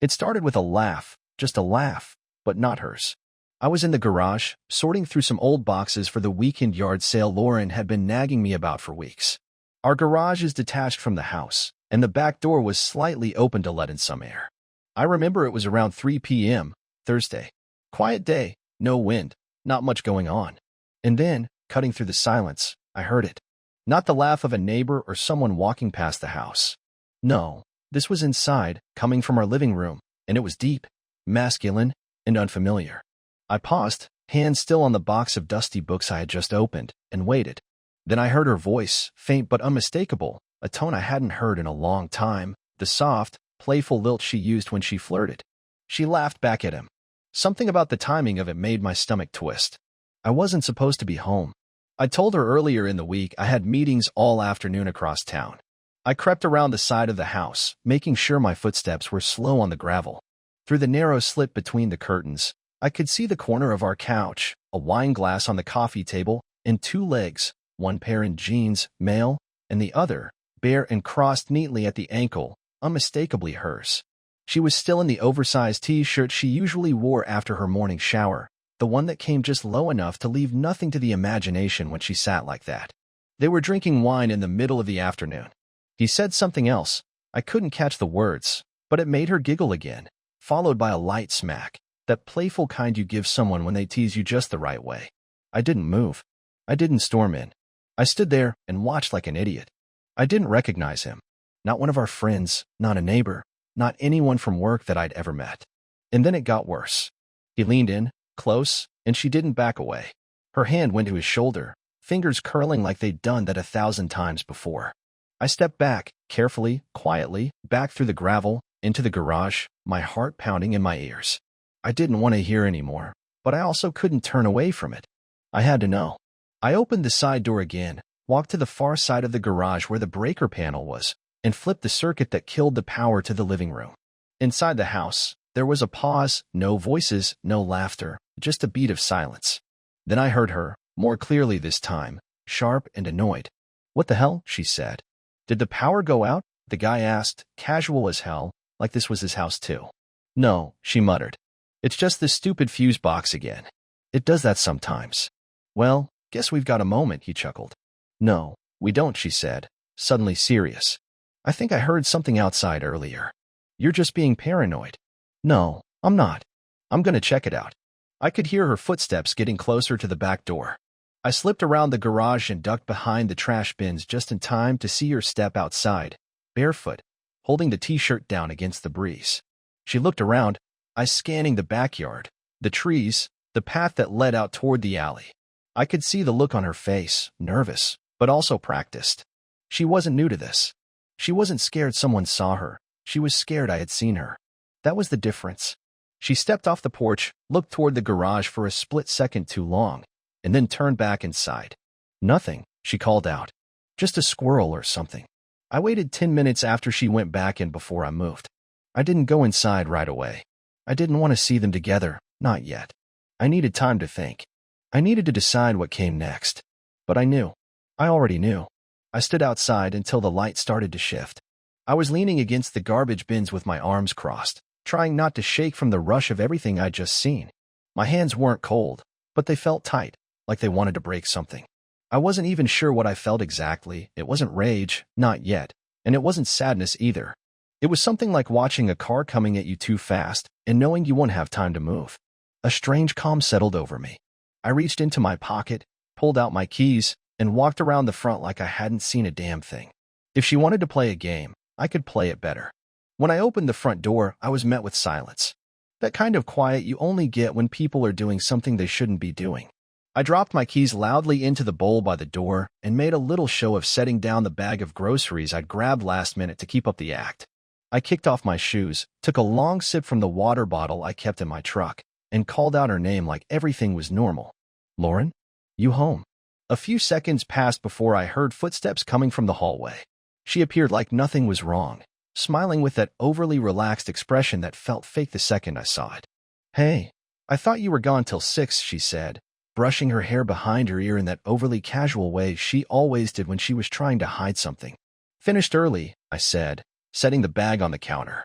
It started with a laugh, just a laugh, but not hers. I was in the garage, sorting through some old boxes for the weekend yard sale Lauren had been nagging me about for weeks. Our garage is detached from the house, and the back door was slightly open to let in some air. I remember it was around 3 p.m., Thursday. Quiet day, no wind, not much going on. And then, cutting through the silence, I heard it. Not the laugh of a neighbor or someone walking past the house. No, this was inside, coming from our living room, and it was deep, masculine, and unfamiliar. I paused, hands still on the box of dusty books I had just opened, and waited. Then I heard her voice, faint but unmistakable, a tone I hadn't heard in a long time, the soft, playful lilt she used when she flirted. She laughed back at him. Something about the timing of it made my stomach twist. I wasn't supposed to be home. I told her earlier in the week I had meetings all afternoon across town. I crept around the side of the house, making sure my footsteps were slow on the gravel. Through the narrow slit between the curtains, I could see the corner of our couch, a wine glass on the coffee table, and two legs, one pair in jeans, male, and the other, bare and crossed neatly at the ankle, unmistakably hers. She was still in the oversized t-shirt she usually wore after her morning shower, the one that came just low enough to leave nothing to the imagination when she sat like that. They were drinking wine in the middle of the afternoon. He said something else. I couldn't catch the words, but it made her giggle again, followed by a light smack, that playful kind you give someone when they tease you just the right way. I didn't move. I didn't storm in. I stood there and watched like an idiot. I didn't recognize him. Not one of our friends, not a neighbor, not anyone from work that I'd ever met. And then it got worse. He leaned in, close, and she didn't back away. Her hand went to his shoulder, fingers curling like they'd done that 1,000 times before. I stepped back, carefully, quietly, back through the gravel, into the garage, my heart pounding in my ears. I didn't want to hear anymore, but I also couldn't turn away from it. I had to know. I opened the side door again, walked to the far side of the garage where the breaker panel was, and flipped the circuit that killed the power to the living room. Inside the house, there was a pause, no voices, no laughter, just a beat of silence. Then I heard her, more clearly this time, sharp and annoyed. "What the hell?" she said. "Did the power go out?" the guy asked, casual as hell, like this was his house too. "No," she muttered. "It's just this stupid fuse box again. It does that sometimes." "Well, guess we've got a moment," he chuckled. "No, we don't," she said, suddenly serious. "I think I heard something outside earlier. You're just being paranoid." "No, I'm not. I'm gonna check it out." I could hear her footsteps getting closer to the back door. I slipped around the garage and ducked behind the trash bins just in time to see her step outside, barefoot, holding the t-shirt down against the breeze. She looked around, eyes scanning the backyard, the trees, the path that led out toward the alley. I could see the look on her face, nervous, but also practiced. She wasn't new to this. She wasn't scared someone saw her. She was scared I had seen her. That was the difference. She stepped off the porch, looked toward the garage for a split second too long, and then turned back inside. "Nothing," she called out. "Just a squirrel or something." I waited 10 minutes after she went back in before I moved. I didn't go inside right away. I didn't want to see them together, not yet. I needed time to think. I needed to decide what came next. But I knew. I already knew. I stood outside until the light started to shift. I was leaning against the garbage bins with my arms crossed, trying not to shake from the rush of everything I'd just seen. My hands weren't cold, but they felt tight, like they wanted to break something. I wasn't even sure what I felt exactly. It wasn't rage, not yet, and it wasn't sadness either. It was something like watching a car coming at you too fast and knowing you won't have time to move. A strange calm settled over me. I reached into my pocket, pulled out my keys, and walked around the front like I hadn't seen a damn thing. If she wanted to play a game, I could play it better. When I opened the front door, I was met with silence. That kind of quiet you only get when people are doing something they shouldn't be doing. I dropped my keys loudly into the bowl by the door and made a little show of setting down the bag of groceries I'd grabbed last minute to keep up the act. I kicked off my shoes, took a long sip from the water bottle I kept in my truck, and called out her name like everything was normal. "Lauren? You home?" A few seconds passed before I heard footsteps coming from the hallway. She appeared like nothing was wrong, smiling with that overly relaxed expression that felt fake the second I saw it. "Hey, I thought you were gone till 6, she said, brushing her hair behind her ear in that overly casual way she always did when she was trying to hide something. "Finished early," I said, setting the bag on the counter.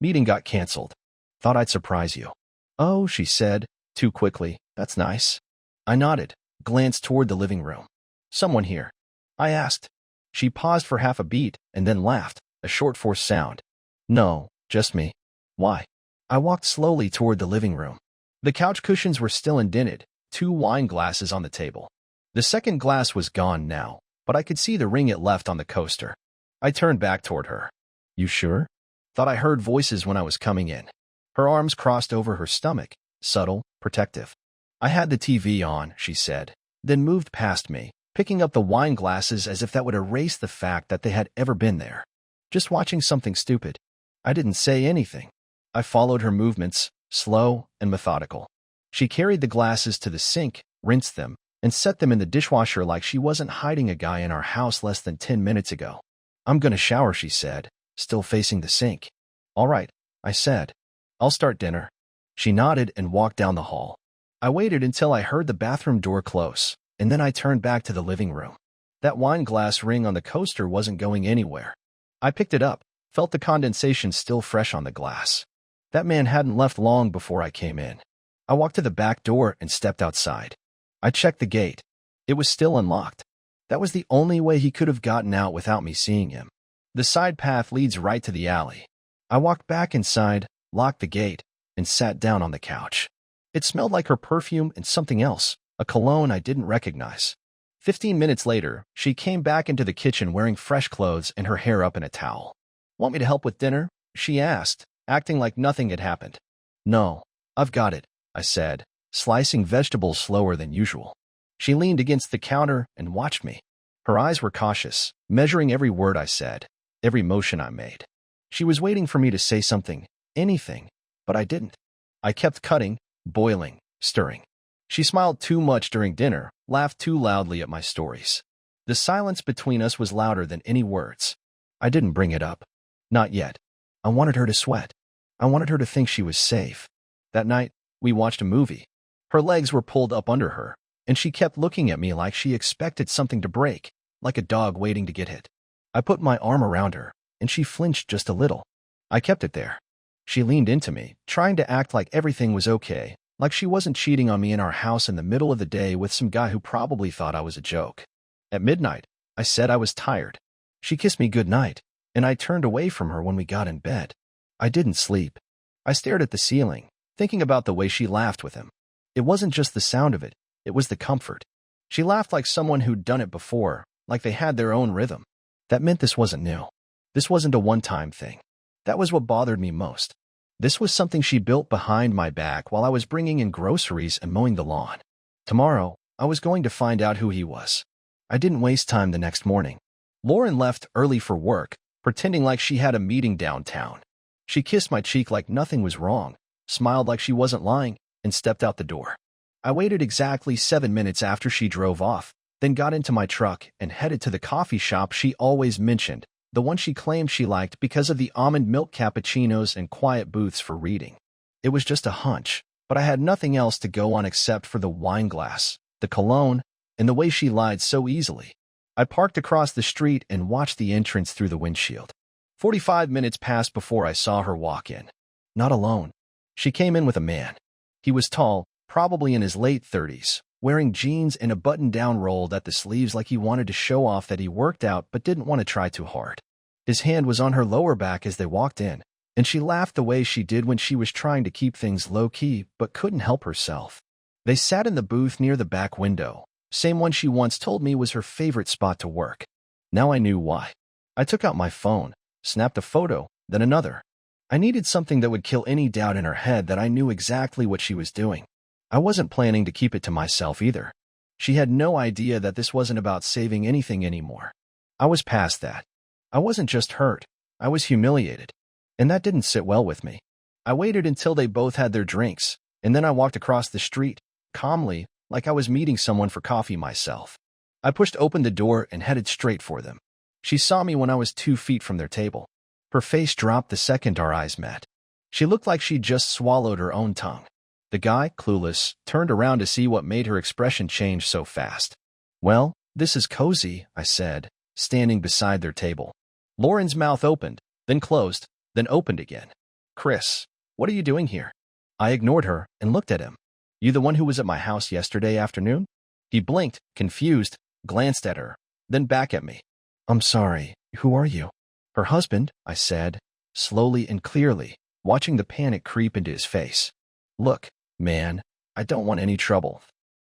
Meeting got canceled. Thought I'd surprise you. Oh, she said, too quickly. That's nice. I nodded, glanced toward the living room. Someone here? I asked. She paused for half a beat and then laughed, a short forced sound. No, just me. Why? I walked slowly toward the living room. The couch cushions were still indented, 2 wine glasses on the table. The second glass was gone now, but I could see the ring it left on the coaster. I turned back toward her. You sure? Thought I heard voices when I was coming in. Her arms crossed over her stomach, subtle, protective. I had the TV on, she said, then moved past me, picking up the wine glasses as if that would erase the fact that they had ever been there. Just watching something stupid. I didn't say anything. I followed her movements, slow and methodical. She carried the glasses to the sink, rinsed them, and set them in the dishwasher like she wasn't hiding a guy in our house less than 10 minutes ago. I'm gonna shower, she said, still facing the sink. All right, I said. I'll start dinner. She nodded and walked down the hall. I waited until I heard the bathroom door close, and then I turned back to the living room. That wine glass ring on the coaster wasn't going anywhere. I picked it up, felt the condensation still fresh on the glass. That man hadn't left long before I came in. I walked to the back door and stepped outside. I checked the gate. It was still unlocked. That was the only way he could have gotten out without me seeing him. The side path leads right to the alley. I walked back inside, locked the gate, and sat down on the couch. It smelled like her perfume and something else, a cologne I didn't recognize. 15 minutes later, she came back into the kitchen wearing fresh clothes and her hair up in a towel. Want me to help with dinner? She asked, acting like nothing had happened. No, I've got it, I said, slicing vegetables slower than usual. She leaned against the counter and watched me. Her eyes were cautious, measuring every word I said, every motion I made. She was waiting for me to say something, anything, but I didn't. I kept cutting, boiling, stirring. She smiled too much during dinner, laughed too loudly at my stories. The silence between us was louder than any words. I didn't bring it up. Not yet. I wanted her to sweat. I wanted her to think she was safe. That night, we watched a movie. Her legs were pulled up under her, and she kept looking at me like she expected something to break, like a dog waiting to get hit. I put my arm around her, and she flinched just a little. I kept it there. She leaned into me, trying to act like everything was okay, like she wasn't cheating on me in our house in the middle of the day with some guy who probably thought I was a joke. At midnight, I said I was tired. She kissed me goodnight, and I turned away from her when we got in bed. I didn't sleep. I stared at the ceiling, thinking about the way she laughed with him. It wasn't just the sound of it, it was the comfort. She laughed like someone who'd done it before, like they had their own rhythm. That meant this wasn't new. This wasn't a one-time thing. That was what bothered me most. This was something she built behind my back while I was bringing in groceries and mowing the lawn. Tomorrow, I was going to find out who he was. I didn't waste time the next morning. Lauren left early for work, pretending like she had a meeting downtown. She kissed my cheek like nothing was wrong, smiled like she wasn't lying, and stepped out the door. I waited exactly 7 minutes after she drove off, then got into my truck and headed to the coffee shop she always mentioned, the one she claimed she liked because of the almond milk cappuccinos and quiet booths for reading. It was just a hunch, but I had nothing else to go on except for the wine glass, the cologne, and the way she lied so easily. I parked across the street and watched the entrance through the windshield. 45 minutes passed before I saw her walk in. Not alone. She came in with a man. He was tall, probably in his late 30s, wearing jeans and a button-down rolled at the sleeves like he wanted to show off that he worked out but didn't want to try too hard. His hand was on her lower back as they walked in, and she laughed the way she did when she was trying to keep things low-key but couldn't help herself. They sat in the booth near the back window, same one she once told me was her favorite spot to work. Now I knew why. I took out my phone, snapped a photo, then another. I needed something that would kill any doubt in her head that I knew exactly what she was doing. I wasn't planning to keep it to myself either. She had no idea that this wasn't about saving anything anymore. I was past that. I wasn't just hurt. I was humiliated. And that didn't sit well with me. I waited until they both had their drinks, and then I walked across the street, calmly, like I was meeting someone for coffee myself. I pushed open the door and headed straight for them. She saw me when I was 2 feet from their table. Her face dropped the second our eyes met. She looked like she'd just swallowed her own tongue. The guy, clueless, turned around to see what made her expression change so fast. Well, this is cozy, I said, standing beside their table. Lauren's mouth opened, then closed, then opened again. Chris, what are you doing here? I ignored her and looked at him. You the one who was at my house yesterday afternoon? He blinked, confused, glanced at her, then back at me. I'm sorry, who are you? Her husband, I said, slowly and clearly, watching the panic creep into his face. Look, man, I don't want any trouble.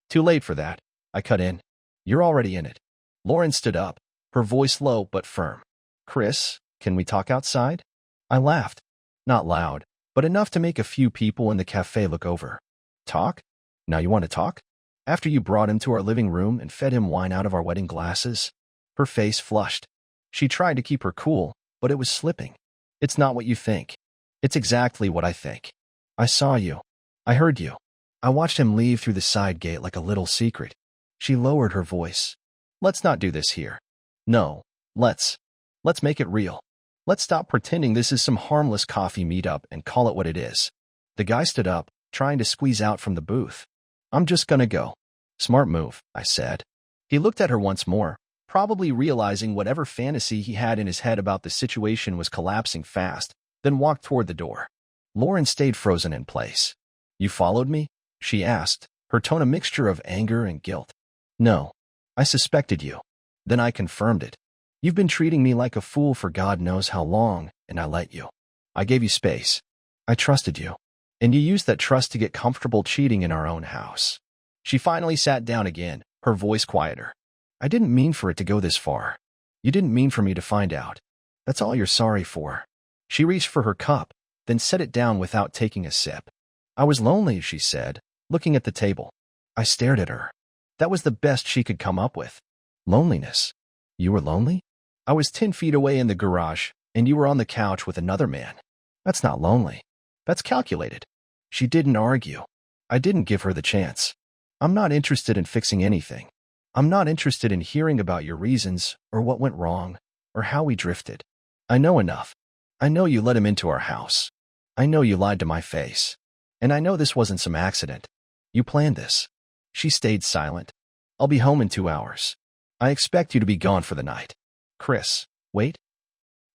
Too late for that, I cut in. You're already in it. Lauren stood up, her voice low but firm. Chris, can we talk outside? I laughed. Not loud, but enough to make a few people in the cafe look over. Talk? Now you want to talk? After you brought him to our living room and fed him wine out of our wedding glasses? Her face flushed. She tried to keep her cool, but it was slipping. It's not what you think. It's exactly what I think. I saw you. I heard you. I watched him leave through the side gate like a little secret. She lowered her voice. Let's not do this here. No, let's make it real. Let's stop pretending this is some harmless coffee meetup and call it what it is. The guy stood up, trying to squeeze out from the booth. I'm just gonna go. Smart move, I said. He looked at her once more, probably realizing whatever fantasy he had in his head about the situation was collapsing fast, then walked toward the door. Lauren stayed frozen in place. You followed me? She asked, her tone a mixture of anger and guilt. No. I suspected you. Then I confirmed it. You've been treating me like a fool for God knows how long, and I let you. I gave you space. I trusted you. And you used that trust to get comfortable cheating in our own house. She finally sat down again, her voice quieter. I didn't mean for it to go this far. You didn't mean for me to find out. That's all you're sorry for. She reached for her cup, then set it down without taking a sip. I was lonely, she said, looking at the table. I stared at her. That was the best she could come up with. Loneliness. You were lonely? I was 10 feet away in the garage, and you were on the couch with another man. That's not lonely. That's calculated. She didn't argue. I didn't give her the chance. I'm not interested in fixing anything. I'm not interested in hearing about your reasons, or what went wrong, or how we drifted. I know enough. I know you let him into our house. I know you lied to my face. And I know this wasn't some accident. You planned this. She stayed silent. I'll be home in 2 hours. I expect you to be gone for the night. Chris, wait.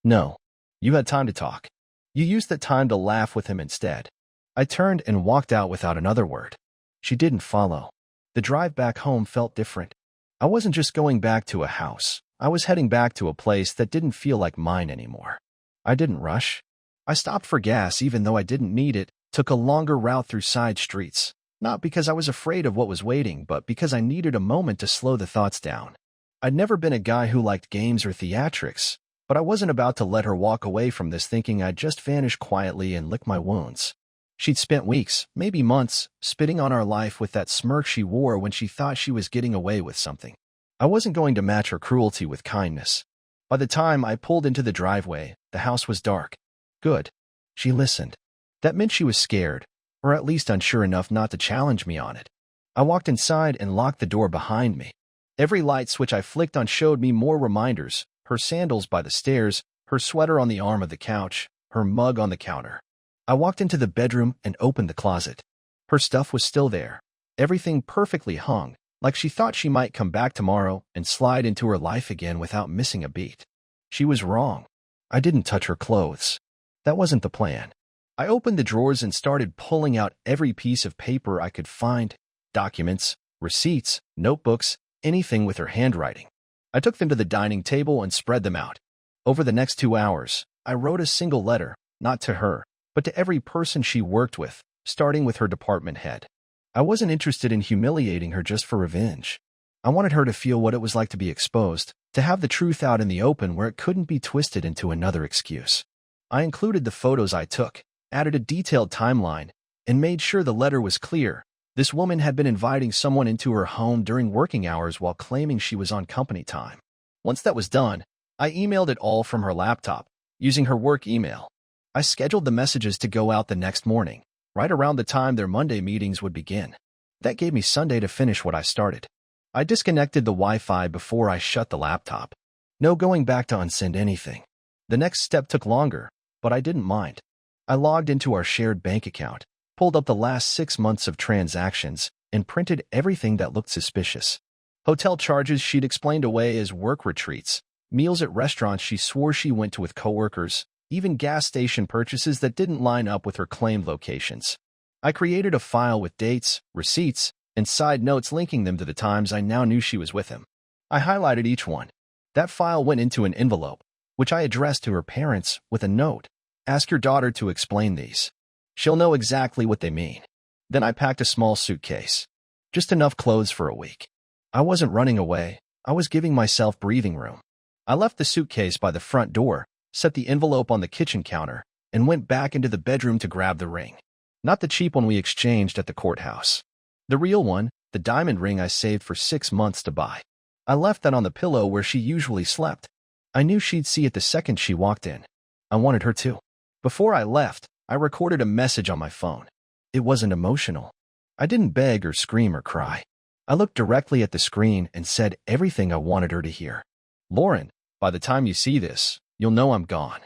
No. You had time to talk. You used that time to laugh with him instead. I turned and walked out without another word. She didn't follow. The drive back home felt different. I wasn't just going back to a house. I was heading back to a place that didn't feel like mine anymore. I didn't rush. I stopped for gas even though I didn't need it, took a longer route through side streets, not because I was afraid of what was waiting, but because I needed a moment to slow the thoughts down. I'd never been a guy who liked games or theatrics, but I wasn't about to let her walk away from this thinking I'd just vanish quietly and lick my wounds. She'd spent weeks, maybe months, spitting on our life with that smirk she wore when she thought she was getting away with something. I wasn't going to match her cruelty with kindness. By the time I pulled into the driveway, the house was dark. Good. She listened. That meant she was scared, or at least unsure enough not to challenge me on it. I walked inside and locked the door behind me. Every light switch I flicked on showed me more reminders, her sandals by the stairs, her sweater on the arm of the couch, her mug on the counter. I walked into the bedroom and opened the closet. Her stuff was still there, everything perfectly hung, like she thought she might come back tomorrow and slide into her life again without missing a beat. She was wrong. I didn't touch her clothes. That wasn't the plan. I opened the drawers and started pulling out every piece of paper I could find, documents, receipts, notebooks, anything with her handwriting. I took them to the dining table and spread them out. Over the next 2 hours, I wrote a single letter, not to her, but to every person she worked with, starting with her department head. I wasn't interested in humiliating her just for revenge. I wanted her to feel what it was like to be exposed, to have the truth out in the open where it couldn't be twisted into another excuse. I included the photos I took, added a detailed timeline, and made sure the letter was clear. This woman had been inviting someone into her home during working hours while claiming she was on company time. Once that was done, I emailed it all from her laptop, using her work email. I scheduled the messages to go out the next morning, right around the time their Monday meetings would begin. That gave me Sunday to finish what I started. I disconnected the Wi-Fi before I shut the laptop. No going back to unsend anything. The next step took longer, but I didn't mind. I logged into our shared bank account, pulled up the last 6 months of transactions, and printed everything that looked suspicious. Hotel charges she'd explained away as work retreats, meals at restaurants she swore she went to with coworkers, even gas station purchases that didn't line up with her claimed locations. I created a file with dates, receipts, and side notes linking them to the times I now knew she was with him. I highlighted each one. That file went into an envelope, which I addressed to her parents with a note. Ask your daughter to explain these. She'll know exactly what they mean. Then I packed a small suitcase. Just enough clothes for a week. I wasn't running away. I was giving myself breathing room. I left the suitcase by the front door, set the envelope on the kitchen counter, and went back into the bedroom to grab the ring. Not the cheap one we exchanged at the courthouse. The real one, the diamond ring I saved for 6 months to buy. I left that on the pillow where she usually slept. I knew she'd see it the second she walked in. I wanted her to. Before I left, I recorded a message on my phone. It wasn't emotional. I didn't beg or scream or cry. I looked directly at the screen and said everything I wanted her to hear. Lauren, by the time you see this, you'll know I'm gone.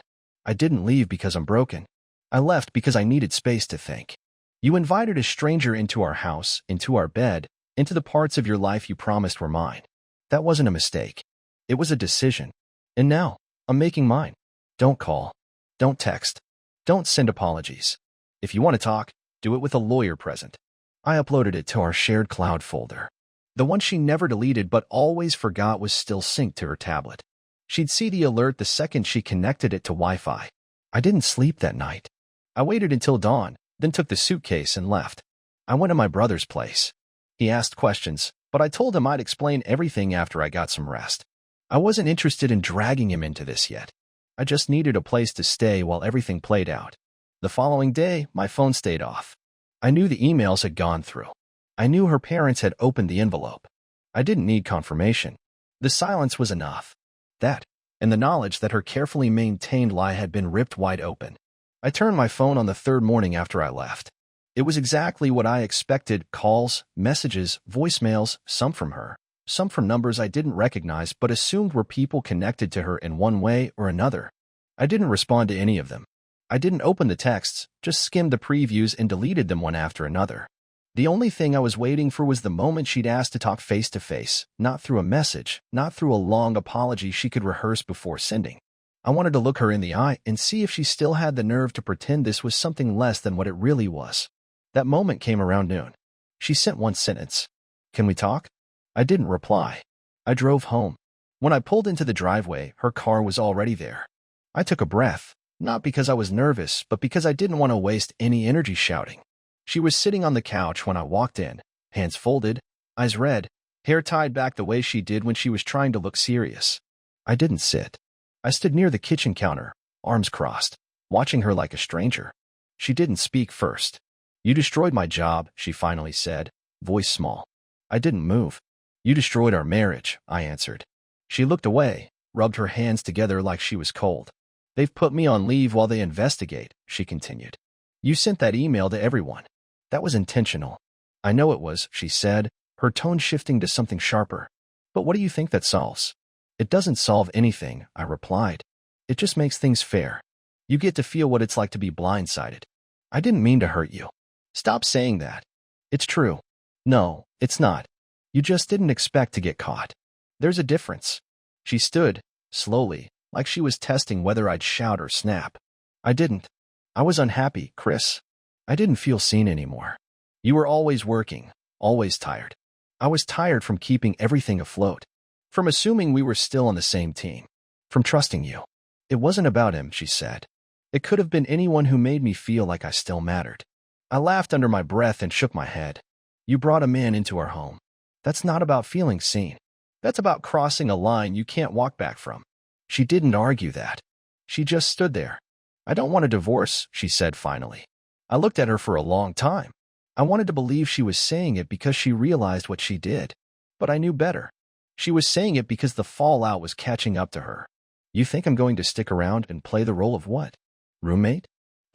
I didn't leave because I'm broken. I left because I needed space to think. You invited a stranger into our house, into our bed, into the parts of your life you promised were mine. That wasn't a mistake. It was a decision. And now, I'm making mine. Don't call. Don't text. Don't send apologies. If you want to talk, do it with a lawyer present. I uploaded it to our shared cloud folder. The one she never deleted but always forgot was still synced to her tablet. She'd see the alert the second she connected it to Wi-Fi. I didn't sleep that night. I waited until dawn, then took the suitcase and left. I went to my brother's place. He asked questions, but I told him I'd explain everything after I got some rest. I wasn't interested in dragging him into this yet. I just needed a place to stay while everything played out. The following day, my phone stayed off. I knew the emails had gone through. I knew her parents had opened the envelope. I didn't need confirmation. The silence was enough. That, and the knowledge that her carefully maintained lie had been ripped wide open. I turned my phone on the third morning after I left. It was exactly what I expected: calls, messages, voicemails, some from her, some from numbers I didn't recognize but assumed were people connected to her in one way or another. I didn't respond to any of them. I didn't open the texts, just skimmed the previews and deleted them one after another. The only thing I was waiting for was the moment she'd ask to talk face to face, not through a message, not through a long apology she could rehearse before sending. I wanted to look her in the eye and see if she still had the nerve to pretend this was something less than what it really was. That moment came around noon. She sent one sentence. Can we talk? I didn't reply. I drove home. When I pulled into the driveway, her car was already there. I took a breath, not because I was nervous, but because I didn't want to waste any energy shouting. She was sitting on the couch when I walked in, hands folded, eyes red, hair tied back the way she did when she was trying to look serious. I didn't sit. I stood near the kitchen counter, arms crossed, watching her like a stranger. She didn't speak first. You destroyed my job, she finally said, voice small. I didn't move. You destroyed our marriage, I answered. She looked away, rubbed her hands together like she was cold. They've put me on leave while they investigate, she continued. You sent that email to everyone. That was intentional. I know it was, she said, her tone shifting to something sharper. But what do you think that solves? It doesn't solve anything, I replied. It just makes things fair. You get to feel what it's like to be blindsided. I didn't mean to hurt you. Stop saying that. It's true. No, it's not. You just didn't expect to get caught. There's a difference. She stood, slowly, like she was testing whether I'd shout or snap. I didn't. I was unhappy, Chris. I didn't feel seen anymore. You were always working, always tired. I was tired from keeping everything afloat, from assuming we were still on the same team, from trusting you. It wasn't about him, she said. It could have been anyone who made me feel like I still mattered. I laughed under my breath and shook my head. You brought a man into our home. That's not about feeling seen. That's about crossing a line you can't walk back from. She didn't argue that. She just stood there. I don't want a divorce, she said finally. I looked at her for a long time. I wanted to believe she was saying it because she realized what she did. But I knew better. She was saying it because the fallout was catching up to her. You think I'm going to stick around and play the role of what? Roommate?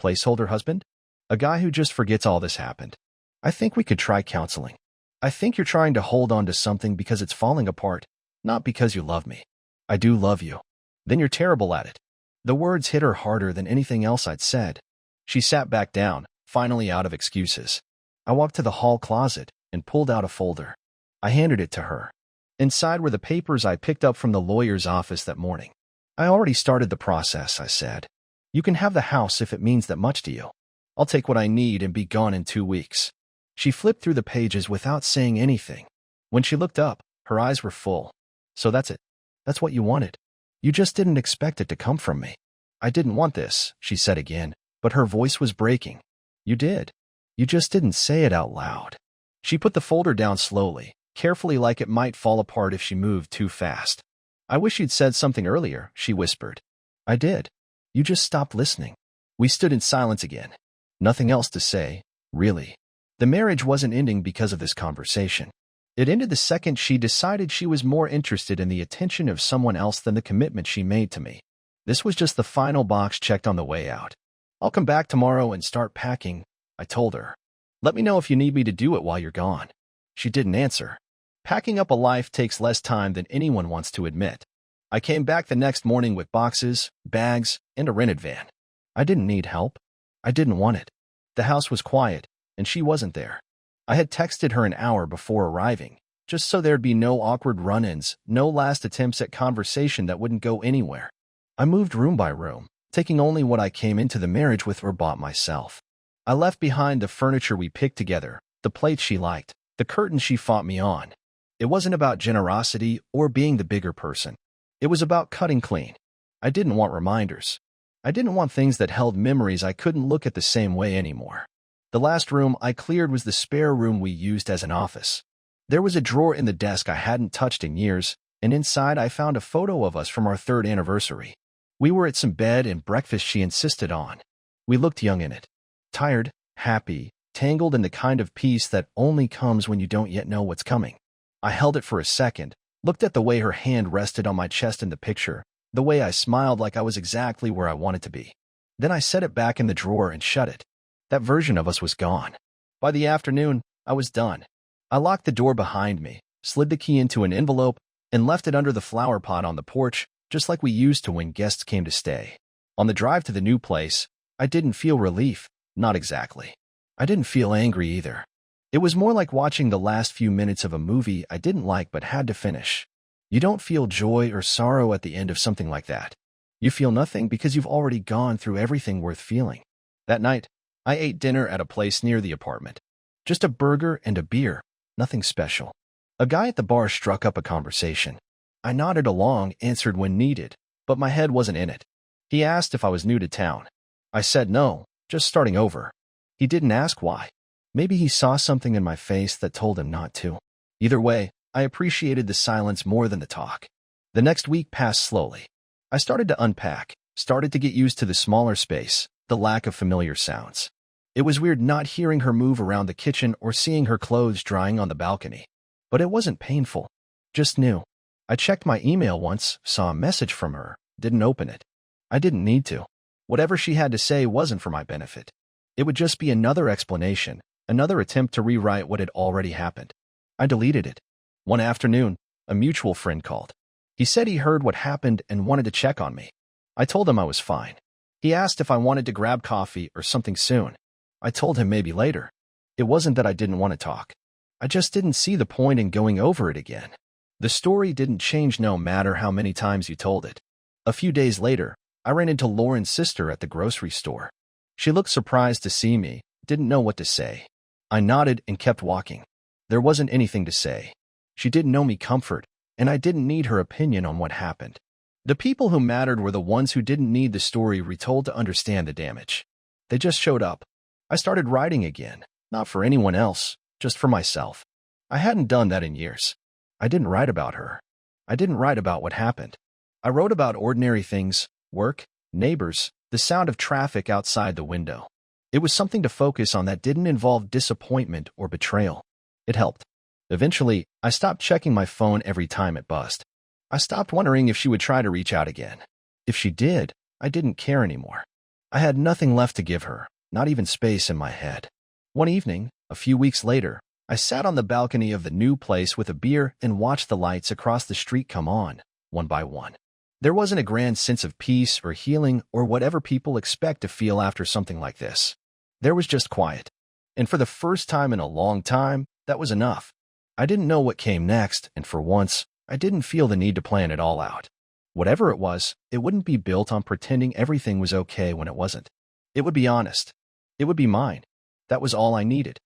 Placeholder husband? A guy who just forgets all this happened. I think we could try counseling. I think you're trying to hold on to something because it's falling apart, not because you love me. I do love you. Then you're terrible at it. The words hit her harder than anything else I'd said. She sat back down, finally out of excuses. I walked to the hall closet and pulled out a folder. I handed it to her. Inside were the papers I picked up from the lawyer's office that morning. I already started the process, I said. You can have the house if it means that much to you. I'll take what I need and be gone in 2 weeks. She flipped through the pages without saying anything. When she looked up, her eyes were full. So that's it. That's what you wanted. You just didn't expect it to come from me. I didn't want this, she said again, but her voice was breaking. You did. You just didn't say it out loud. She put the folder down slowly, carefully like it might fall apart if she moved too fast. I wish you'd said something earlier, she whispered. I did. You just stopped listening. We stood in silence again. Nothing else to say, really. The marriage wasn't ending because of this conversation. It ended the second she decided she was more interested in the attention of someone else than the commitment she made to me. This was just the final box checked on the way out. I'll come back tomorrow and start packing, I told her. Let me know if you need me to do it while you're gone. She didn't answer. Packing up a life takes less time than anyone wants to admit. I came back the next morning with boxes, bags, and a rented van. I didn't need help. I didn't want it. The house was quiet, and she wasn't there. I had texted her an hour before arriving, just so there'd be no awkward run-ins, no last attempts at conversation that wouldn't go anywhere. I moved room by room, taking only what I came into the marriage with or bought myself. I left behind the furniture we picked together, the plates she liked, the curtains she fought me on. It wasn't about generosity or being the bigger person. It was about cutting clean. I didn't want reminders. I didn't want things that held memories I couldn't look at the same way anymore. The last room I cleared was the spare room we used as an office. There was a drawer in the desk I hadn't touched in years, and inside I found a photo of us from our 3rd anniversary. We were at some bed and breakfast she insisted on. We looked young in it. Tired, happy, tangled in the kind of peace that only comes when you don't yet know what's coming. I held it for a second, looked at the way her hand rested on my chest in the picture, the way I smiled like I was exactly where I wanted to be. Then I set it back in the drawer and shut it. That version of us was gone. By the afternoon, I was done. I locked the door behind me, slid the key into an envelope, and left it under the flower pot on the porch, just like we used to when guests came to stay. On the drive to the new place, I didn't feel relief, not exactly. I didn't feel angry either. It was more like watching the last few minutes of a movie I didn't like but had to finish. You don't feel joy or sorrow at the end of something like that. You feel nothing because you've already gone through everything worth feeling. That night, I ate dinner at a place near the apartment. Just a burger and a beer, nothing special. A guy at the bar struck up a conversation. I nodded along, answered when needed, but my head wasn't in it. He asked if I was new to town. I said no, just starting over. He didn't ask why. Maybe he saw something in my face that told him not to. Either way, I appreciated the silence more than the talk. The next week passed slowly. I started to unpack, started to get used to the smaller space, the lack of familiar sounds. It was weird not hearing her move around the kitchen or seeing her clothes drying on the balcony. But it wasn't painful, just new. I checked my email once, saw a message from her, didn't open it. I didn't need to. Whatever she had to say wasn't for my benefit. It would just be another explanation, another attempt to rewrite what had already happened. I deleted it. One afternoon, a mutual friend called. He said he heard what happened and wanted to check on me. I told him I was fine. He asked if I wanted to grab coffee or something soon. I told him maybe later. It wasn't that I didn't want to talk. I just didn't see the point in going over it again. The story didn't change no matter how many times you told it. A few days later, I ran into Lauren's sister at the grocery store. She looked surprised to see me, didn't know what to say. I nodded and kept walking. There wasn't anything to say. She didn't know me comfort, and I didn't need her opinion on what happened. The people who mattered were the ones who didn't need the story retold to understand the damage. They just showed up. I started writing again, not for anyone else, just for myself. I hadn't done that in years. I didn't write about her. I didn't write about what happened. I wrote about ordinary things, work, neighbors, the sound of traffic outside the window. It was something to focus on that didn't involve disappointment or betrayal. It helped. Eventually, I stopped checking my phone every time it buzzed. I stopped wondering if she would try to reach out again. If she did, I didn't care anymore. I had nothing left to give her, not even space in my head. One evening, a few weeks later, I sat on the balcony of the new place with a beer and watched the lights across the street come on, one by one. There wasn't a grand sense of peace or healing or whatever people expect to feel after something like this. There was just quiet. And for the first time in a long time, that was enough. I didn't know what came next, and for once, I didn't feel the need to plan it all out. Whatever it was, it wouldn't be built on pretending everything was okay when it wasn't. It would be honest. It would be mine. That was all I needed.